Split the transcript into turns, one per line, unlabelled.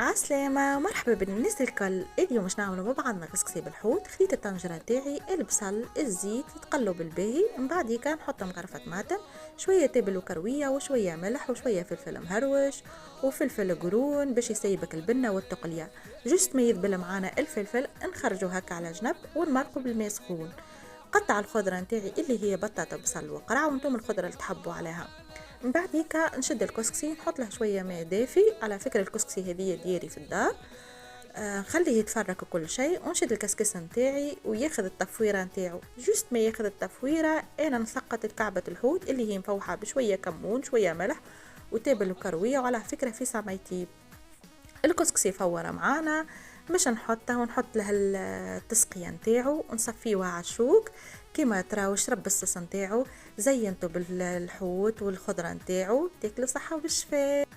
عسلامة، مرحبا بالناس الكل. اليوم باش نعملو مع بعضنا كسكسي بالحوت. خديت الطنجرة تاعي، البصل، الزيت، تقلب الباهي، من بعديكا نحطهم غرفة طماطم، شوية تابل وكروية وشوية ملح وشوية فلفل مهروش وفلفل قرون باش يسيبك البنة والتقلية. جست ما يذبل معانا الفلفل نخرجو هكا على جنب ونمرقو بالماء سخون. قطع الخضرة نتاعي اللي هي بطاطا بصل وقرع وانتم الخضرة اللي تحبوا عليها. من بعديكا نشد الكسكسي نحط له شويه ماء دافي. على فكره الكسكسي هذه دياري في الدار. نخليه يتفرك كل شيء ونشد الكسكس نتاعي وياخذ التفويره نتاعو. جست ما ياخذ التفويره انا نسقط الكعبه الحوت اللي هي مفوحه بشويه كمون شويه ملح وتابل وكرويه. وعلى فكره في سميتي الكسكسي فوره معانا، مش نحطه ونحط له التسقيه نتاعو ونصفيوها على الشوك كيما تراو. شرب الصوص نتاعو، زينته بالحوت والخضره نتاعو، تاكلوا صحه وبالشفاء.